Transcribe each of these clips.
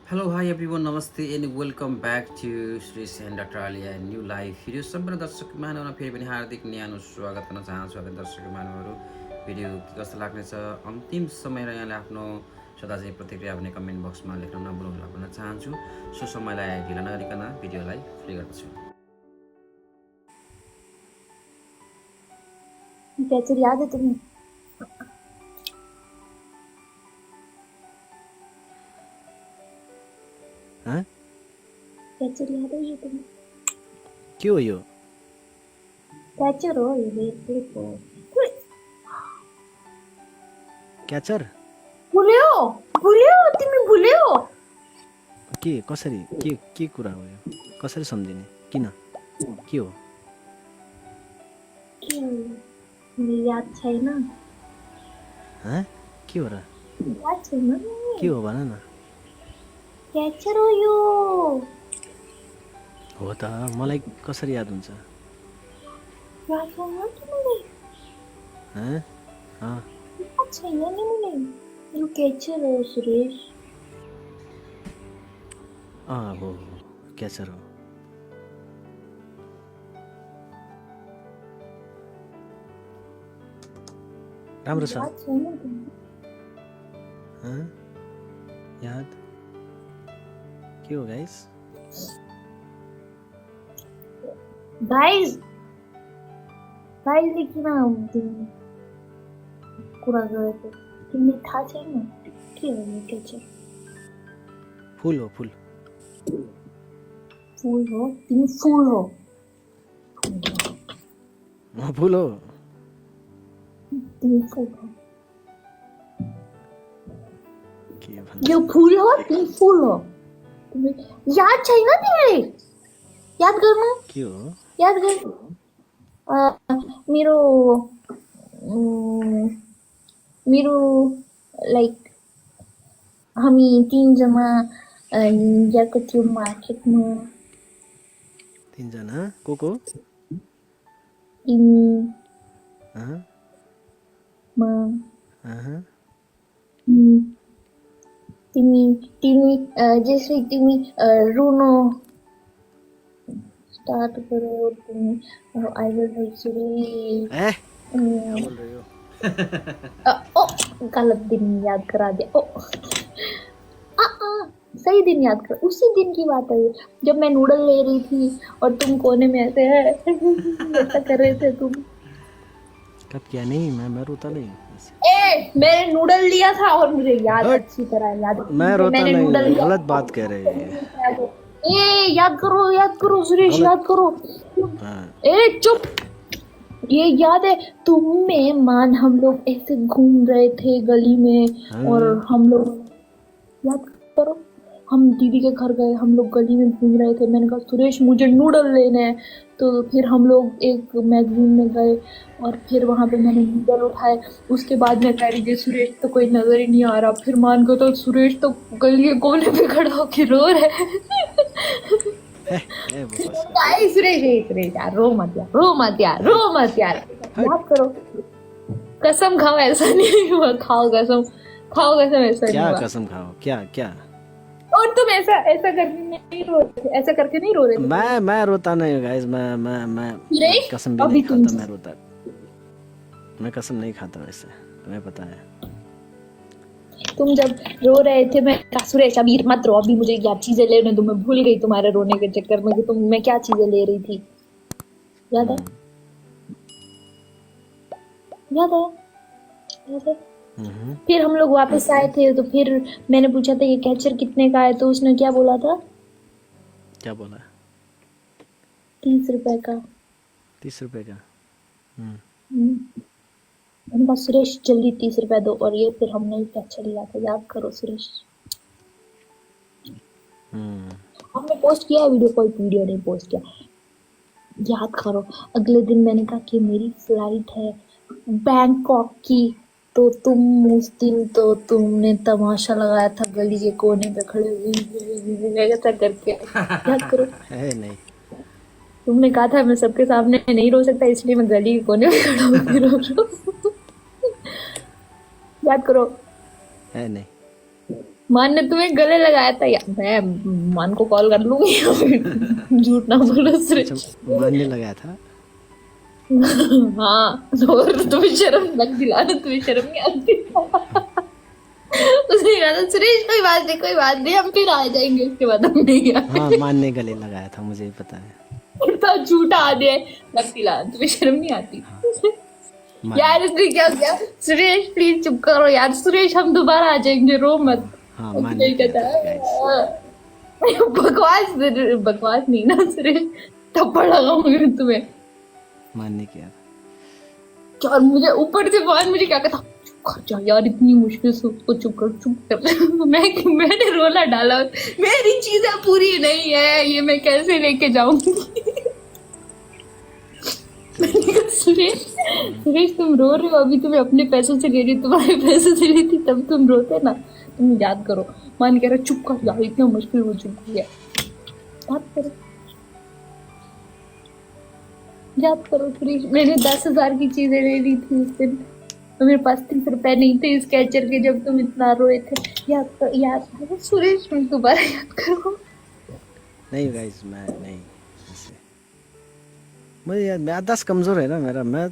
Hello, hi everyone, namaste and welcome back to Srish and Dr. Alia New Life video सम्पूर्ण दर्शक महानुभावमा फेरि पनि हार्दिक न्यानो स्वागत गर्न चाहन्छु। दर्शक महानुभावहरू भिडियो के कस्तो लाग्नेछ अन्तिम समय र यहाँले आफ्नो सदा चाहिँ प्रतिक्रिया भने कमेन्ट बक्समा लेख्न नभुल्नुहोला भन्न चाहन्छु। सो समयलाई ढिला नगरिकन भिडियोलाई प्ले गर्दछु। कैचर याद है तुम्हें? हाँ? कैचर याद है ये तुम्हें? के हो यो? कैचर हो ये देखो। क्याचर? भुल्यो तिमी भुल्यो। के कसरी के कुरा हो यो? कसरी सम्झिने? किन? के हो? मुझे याद छैन। हाँ? के हो र? याद छैन। के हो भन न? कैचर हो यो। हो त मलाई कसरी याद हुन्छ? याद छैन तिमीले? हाँ? हाँ। याद छैन तिमीले? यो कैचर हो सुरेश। हो क्याचर हो। राम्रो छ। याद छैन तिमीले? हाँ? याद के हो गाइस? गाइस किन तिमी कुरा गरेको? तिमीलाई थाहा छैन के हो यो कैचर? फुल हो फुल। फूल हो तिमी फूल हो। फुल हो। तिमी फूल हो। के भन्छ? यो फूल हो तिमी फूल हो। तिमी याद छैन तिमीले? याद गर्नु। के हो? याद गर्नु। मेरो लाइक हामी तीनजना गएको थियौँ मार्केटमा। तीनजना को? तिमी हाँ? म हाँ? तिमी जसरी तिमी रुनु स्टार्ट करो तिमी आई विल सुरेश। ए क्या बोल रहे हो? ओ गलत दिन याद करा दिया। ओ सही दिन याद कर। उसी दिन की बात है जब मैं नूडल ले रही थी और तुम कोने में ऐसे ऐसा कर रहे थे तुम। कब क्या? नहीं मैं रोता नहीं। मैंने नूडल लिया था और मुझे याद अच्छी तरह याद। मैं रोता मैंने नूडल नहीं। लिया। गलत बात कह रहे हैं। याद करो सुरेश, याद करो। चुप। ये याद है तुम्हें मान हम लोग ऐसे घूम रहे थे गली में और हम लोग याद करो हम दीदी के घर गए, हम लोग गली में घूम रहे थे। मैंने कहा सुरेश मुझे नूडल लेने हैं, तो फिर हम लोग एक मैगजीन में गए और फिर वहाँ पे मैंने नूडल उठाए। उसके बाद मैं कह रही थी सुरेश तो कोई नजर ही नहीं आ रहा। फिर मान गया तो सुरेश तो गली के कोने पे खड़ा होके रो रहा है। सुरेश यार रो मत यार। याद करो। कसम खाओ ऐसा नहीं हुआ। खाओ कसम ऐसा नहीं हुआ। क्या कसम खाओ? क्या? और तुम ऐसा करके नहीं रो रहे थे? ऐसा करके नहीं रो रहे थे? मैं रोता नहीं गाइस। मैं कसम भी अभी नहीं तुम खाता। मैं रोता मैं कसम नहीं खाता वैसे, तुम्हें पता है। तुम जब रो रहे थे मैं कहा सुरेश अभी मत रो, अभी मुझे क्या चीजें लेने दो। मैं भूल गई तुम्हारे रोने के चक्कर में कि मैं क्या चीजें ले रही थी। याद है? फिर हम लोग वापस आए थे तो फिर मैंने पूछा था ये कैचर कितने का है, तो उसने क्या बोला था? क्या बोला? 30 रुपए का। 30 रुपए का? मैंने कहा सुरेश जल्दी 30 रुपए दो, और ये फिर हमने कैचर लिया था। याद करो सुरेश। हमने पोस्ट किया है वीडियो, कोई वीडियो नहीं पोस्ट किया। याद करो अगले दिन मैंने कहा कि मेरी फ्लाइट है बैंकॉक की, तो तुम उस दिन तो तुमने तमाशा लगाया था गली के कोने पे खड़े ऐसा करके। याद करो। है नहीं। तुमने कहा था मैं सबके सामने नहीं रो सकता, इसलिए मैं गली के कोने पे खड़ा होकर रो रहा हूँ। याद करो। है नहीं। मान ने तुम्हें गले लगाया था या मैं मान को कॉल कर लूंगी झूठ ना बोलो सुरेश। अच्छा मान ने लगाया था। हाँ और तुम्हें शर्म लग दिला ना, तुम्हें शर्म नहीं आती। उसने कहा था सुरेश कोई बात नहीं हम फिर आ जाएंगे, उसके बाद हम नहीं आए। हाँ मान ने गले लगाया था, मुझे ही पता है। इतना झूठा आ दिया लग दिला, तुम्हें शर्म नहीं आती। मान- यार इसने क्या किया, सुरेश प्लीज चुप करो यार, सुरेश हम दोबारा आ जाएंगे, रो मत। हाँ मान ने नहीं किया था, guys। बकवास नहीं ना सुरेश, थप्पड़ लगाऊंगी तुम्हें। मान ने किया था। और मुझे ऊपर से मान मुझे क्या कहता, चुप कर जा यार, इतनी मुश्किल से उसको चुप कर। मैंने रोला डाला, मेरी चीजें पूरी नहीं है, ये मैं कैसे लेके जाऊंगी। मैंने कहा सुरेश तुम रो रहे हो, अभी तुम्हें अपने पैसों से ले रही, तुम्हारे पैसों से ली थी तब तुम रोते ना, तुम याद करो। मान कह रहा चुप कर यार, इतना मुश्किल हो चुकी है, याद करो सुरेश। मैंने 10,000 की चीजें ले ली थी उस दिन, तो मेरे पास 30 रुपए नहीं थे स्केचर के, जब तुम इतना रोए थे। याद करो सुरेश, तुम दोबारा याद करो। नहीं गाइस मैं नहीं ऐसे, मुझे याद याददाश्त कमजोर है ना मेरा। मैं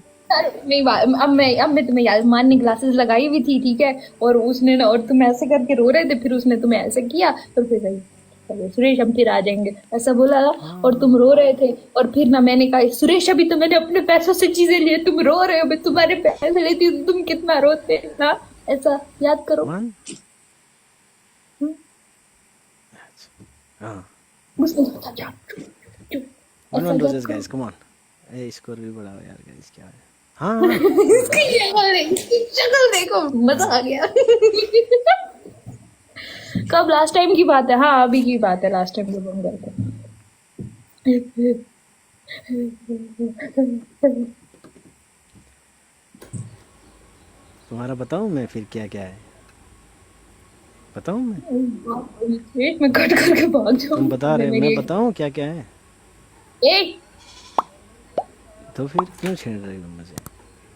नहीं अब मैं तुम्हें याद, मान ने ग्लासेस लगाई हुई थी ठीक है, और उसने ना, और तुम ऐसे करके रो रहे थे, फिर उसने तुम्हें ऐसे किया, और फिर भाई चलो सुरेश हम फिर आ जाएंगे ऐसा बोला था, और तुम रो रहे थे। और फिर ना मैंने कहा सुरेश अभी तो मैंने अपने पैसों से चीजें ली, तुम रो रहे हो, मैं तुम्हारे पैसे लेती तो तुम कितना रोते ना, ऐसा याद करो। मान हाँ उसने सोचा क्या, चुप, वन ऐसा वन याद रोजेस करो। Guys come on. A score भी बढ़ाओ यार गाइस, क्या है। हाँ इसकी शक्ल देखो, मजा आ गया। कब, लास्ट टाइम की बात है, हाँ अभी की बात है, लास्ट टाइम जब हम गए थे। तुम्हारा बताऊं मैं फिर क्या क्या है, बताऊं मैं। एक में कट करके भाग जाऊं। तुम बता रहे हो, मैं बताऊं क्या क्या है, एक तो फिर क्यों छेड़ रही हो मुझे।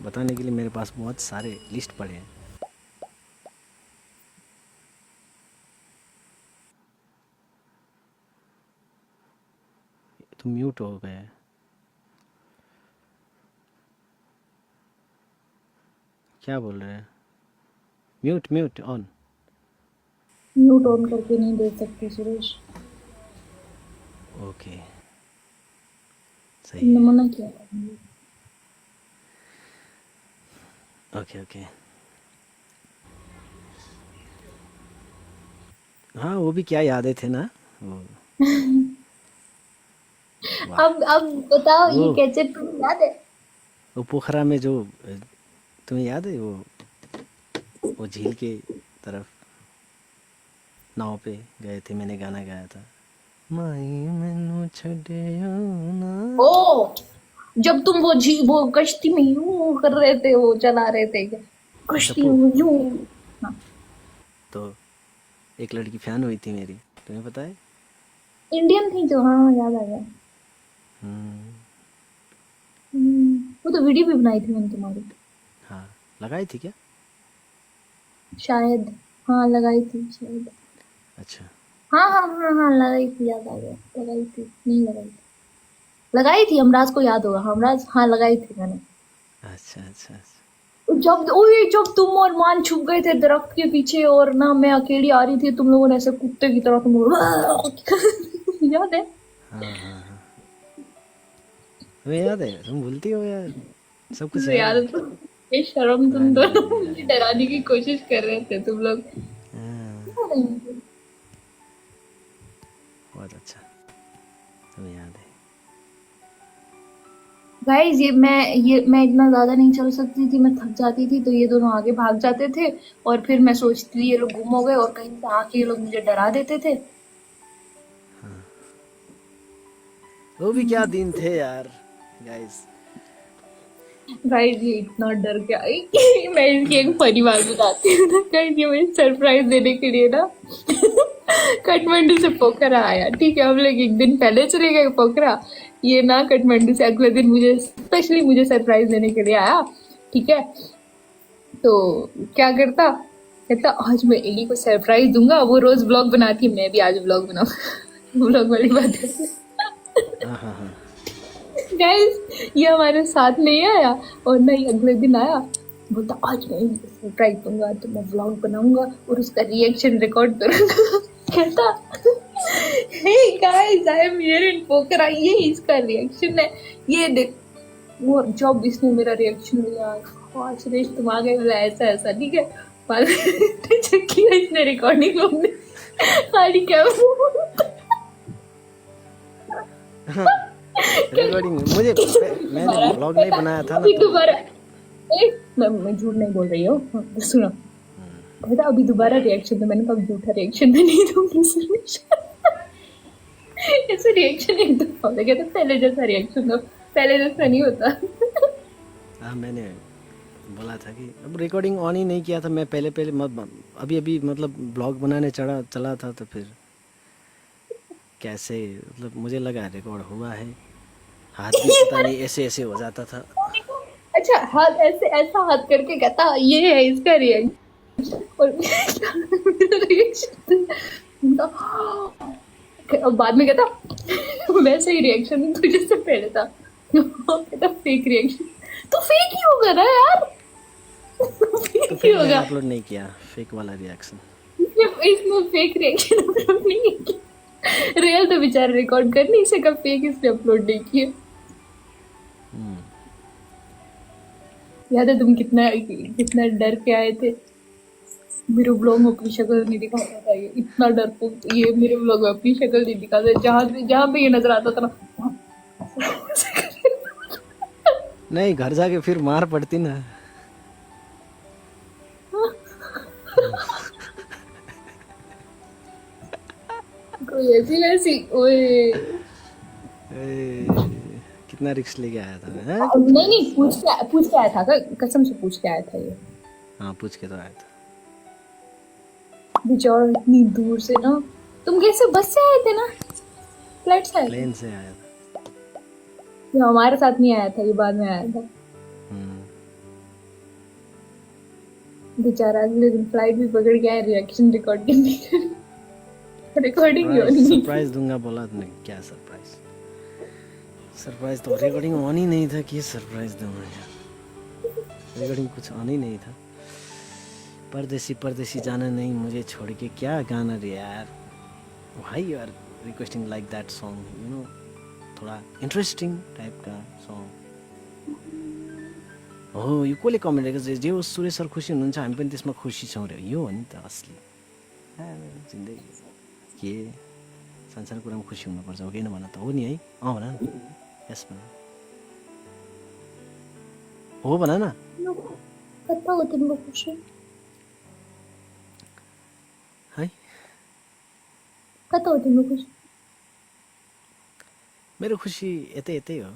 बताने के लिए मेरे पास बहुत सारे लिस्ट पड़े हैं। तुम म्यूट हो गए, क्या बोल रहे हैं। Mute mute on. Mute on करके नहीं देख सकते सुरेश, ओके सही तुमने है। मना किया। ओके ओके हाँ वो भी क्या यादें थे ना वो। अब बताओ ये वो- कैसे तुम्हें याद है। वो पोखरा में जो तुम्हें याद है वो झील के तरफ नाव पे गए थे, मैंने गाना गाया था, माई मैनू छड्डियो ना। ओ जब तुम वो कश्ती में यूं कर रहे थे, वो चला रहे थे कश्ती में यूं। हाँ। तो एक लड़की फैन हुई थी मेरी, तुम्हें पता है। इंडियन थी जो, हाँ याद आ गया। वो तो वीडियो भी बनाई थी मैंने तुम्हारी, हाँ लगाई थी क्या। शायद, हाँ लगाई थी शायद। अच्छा हाँ लगाई थी, याद आ गया, लगाई थी नहीं लगाई थी हमराज को याद होगा, हमराज हाँ लगाई थी मैंने। अच्छा अच्छा अच्छा जब तुम और मान छुप गए थे दरख्त के पीछे, और ना मैं अकेली आ रही थी, तुम लोगों ने ऐसे कुत्ते की तरह तुम लोग याद है। हाँ हाँ हाँ तुम्हें याद है, तुम भूलती हो यार सब कुछ यार याद है। ये शर्म, तुम दोनों मुझे डराने की कोशिश कर रहे थे तुम लोग। हाँ, बहुत अच्छा, तुम्हें याद है। गाइस ये मैं इतना ज्यादा नहीं चल सकती थी, मैं थक जाती थी, तो ये दोनों आगे भाग जाते थे, और फिर मैं सोचती थी ये लोग गुम हो गए, और कहीं से आके ये लोग मुझे डरा देते थे। वो भी क्या दिन थे यार गाइस। गाइस ये इतना डर गया। मैं इसकी एक परिवार बताती हूँ ना गाइस, ये मुझे सरप्राइज देने के लिए ना काठमांडू से पोखरा आया, ठीक है, हम लोग एक दिन पहले चले गए पोखरा, ये ना काठमांडू से अगले दिन मुझे स्पेशली मुझे सरप्राइज देने के लिए आया, ठीक है। तो क्या करता, कहता आज मैं एली को सरप्राइज दूंगा, वो रोज ब्लॉग बनाती है, मैं भी आज ब्लॉग बनाऊंगा। ब्लॉग वाली बात है। हाँ हाँ हाँ। गाइस ये हमारे साथ नहीं आया और ना ही अगले दिन आया, बोलता आज मैं सरप्राइज दूंगा तो मैं व्लॉग बनाऊंगा और उसका रिएक्शन रिकॉर्ड करूंगा। कहता hey guys I am here in Pokhara, ये इसका रिएक्शन है, ये देख। वो जब इसने मेरा रिएक्शन लिया, हाँ सुरेश तुम आ गए, ऐसा ऐसा ठीक है, चेक किया इसने रिकॉर्डिंग हमने खाली क्या रिकॉर्डिंग मुझे मैंने ब्लॉग नहीं बनाया था ना अभी तो दोबारा मैं झूठ नहीं बोल रही हूँ, हाँ, सुनो। कहता अभी दोबारा रिएक्शन, तो मैंने कहा झूठा रिएक्शन मैं नहीं दूंगी सुरेश। ऐसा रिएक्शन एक दफा होता है, कहता पहले जैसा रिएक्शन दो, पहले जैसा नहीं होता। हाँ मैंने बोला था कि अब रिकॉर्डिंग ऑन ही नहीं किया था मैं पहले अभी मतलब ब्लॉग बनाने चला था तो फिर कैसे मतलब मुझे लगा रिकॉर्ड हुआ है, हाथ भी पता नहीं ऐसे ऐसे हो जाता था। अच्छा हाथ ऐसे ऐसा हाथ करके कहता ये है इसका रिएक्शन, और रिएक्शन और बाद में कहता वैसे ही रिएक्शन तुझे से पहले था। कहता फेक रिएक्शन, तो फेक ही होगा ना यार, तो फेक ही फिर मैंने होगा। अपलोड नहीं किया फेक वाला रिएक्शन। इसमें फेक रिएक्शन अपलोड नहीं किया, रियल तो बेचारा रिकॉर्ड कर नहीं सका, फेक इसने अपलोड नहीं किया। याद है तुम कितना कितना डर के आए थे, मेरे ब्लॉग में अपनी शक्ल नहीं दिखाता था, ये इतना डरपोक, ये मेरे ब्लॉग में अपनी शक्ल नहीं दिखाता, जहाँ पे ये नजर आता था ना। नहीं घर जाके फिर मार पड़ती ना। कोई ऐसी वैसी ओए कितना रिस्क लेके आया था मैं। नहीं पूछ के आया था, कसम से पूछ के आया था ये। हाँ पूछ के तो आया था। बेचारा इतनी दूर से ना, तुम कैसे बस से आए थे ना, फ्लाइट से आए थे? प्लेन से आया था। ये हमारे साथ नहीं आया था, ये बाद में आया था बेचारा। अगले दिन फ्लाइट भी पकड़ के आया, रिएक्शन रिकॉर्डिंग रिकॉर्डिंग सरप्राइज दूंगा बोला तुमने, क्या सरप्राइज तो रिकॉर्डिंग ऑन ही नहीं था कि सरप्राइज दूंगा यार, रिकॉर्डिंग कुछ ऑन ही नहीं था। परदेसी जाना नहीं मुझे छोड़ के, क्या गाना रे यार, why you are requesting like that song, you know थोड़ा इन्ट्रेस्टिङ टाइप का सङ हो। यो कसले कमेन्ट गरेको, जे होस् सुरेश सर खुसी हुनुहुन्छ हामी पनि त्यसमा खुसी छौँ रे, यो हो नि त असली जिन्दगी के संसार कुरामा खुसी हुनुपर्छ हो, किन भन त, हो नि है, अँ भन न, यस भन, हो भन न। कता हो तिम्रो खुसी, है कता हो तिम्रो खुसी? मेरो खुसी यतै यतै हो,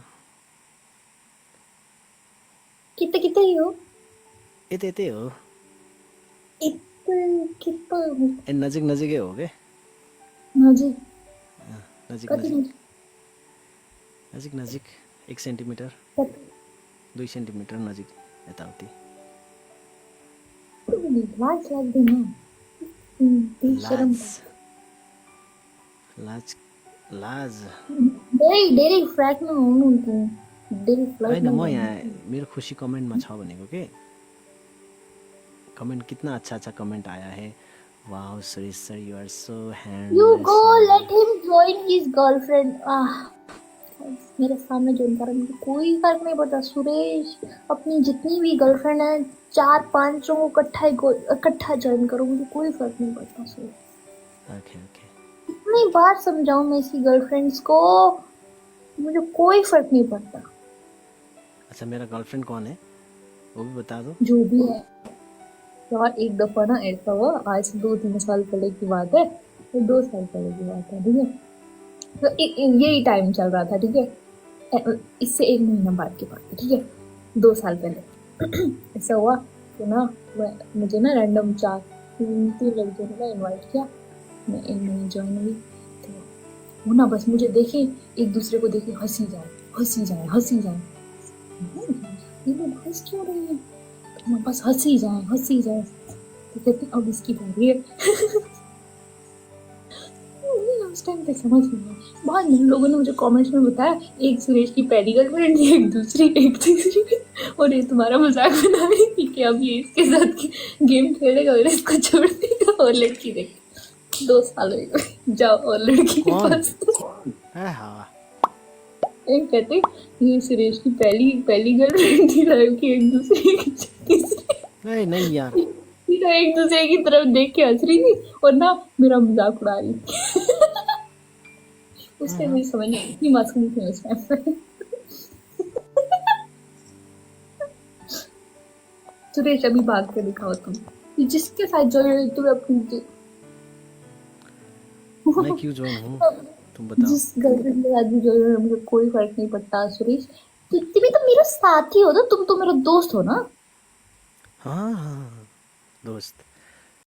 कितै कितै हो, यतै यतै हो, कितै ए नजिक नजिकै हो के, नजिक नजिक कति नजिक नजिक नजिक 1 सेन्टिमिटर 2 सेन्टिमिटर नजिक यताउति। लाज लाग्दैन, लाज लाज धेरै फ्ल्याटमा हुनुहुन्थ्यो, धेरै होइन फ्ल्याटमा म यहाँ मेरो खुसी कमेन्टमा छ भनेको के, कमेंट कितना अच्छा कमेंट आया है, wow Suresh sir you are so handsome, you go let him join his girlfriend. मेरे सामने ज्वाइन करा, मुझे कोई फर्क नहीं पड़ता सुरेश, अपनी जितनी भी गर्लफ्रेंड है 4-5 को इकट्ठा ज्वाइन करो, मुझे कोई फर्क नहीं पड़ता सुरेश। ओके ओके, कितनी बार समझाऊं मैं इसकी गर्लफ्रेंड्स को, मुझे कोई फर्क नहीं पड़ता। अच्छा मेरा गर्लफ्रेंड कौन है वो भी बता दो। जो भी है यार, एक दफा ना ऐसा हुआ, आज से 2-3 साल पहले की बात है, तो 2 साल पहले की बात है, ठीक है, तो यही टाइम चल रहा था, ठीक है, इससे 1 महीना बाद की बात है, ठीक है, 2 साल पहले ऐसा हुआ तो ना मुझे ना रैंडम 3 लड़कियों ने इनवाइट किया, मैं इनमें ज्वाइन हुई, तो वो ना बस मुझे देखे, एक दूसरे को देखे हंसी जाए, ये लोग हंस क्यों रही है, तो बस हंसी जाए, तो कहते अब इसकी बारी है। उस टाइम तक समझ नहीं आया। बहुत लोगों ने मुझे कमेंट्स में बताया एक सुरेश की पहली गर्लफ्रेंड थी, एक दूसरी, एक तीसरी, और ये तुम्हारा मजाक बना रही थी कि अब ये इसके साथ गेम खेलेगा और इसको छोड़ देगा और लड़की देख 2 साल हो गए, जाओ और लड़की के कौन? पास। हाँ एक कहते ये सुरेश की पहली गर्लफ्रेंड थी, लड़की एक दूसरी, एक तीसरी, नहीं यार, तो एक दूसरे की तरफ देख के हंस रही थी और ना मेरा मजाक उड़ा रही थी। उससे मुझे समझ नहीं आई, इतनी मस्ती थी उस टाइम। सुरेश अभी भाग के दिखाओ तुम, जिसके साथ जो है तुम अपनी मैं क्यों जो हूँ तुम बताओ। जिस गर्लफ्रेंड के साथ भी जो है मुझे कोई फर्क नहीं पड़ता सुरेश। तुम्हें तो मेरा साथी हो ना, तुम तो मेरा दोस्त हो ना। हाँ दोस्त।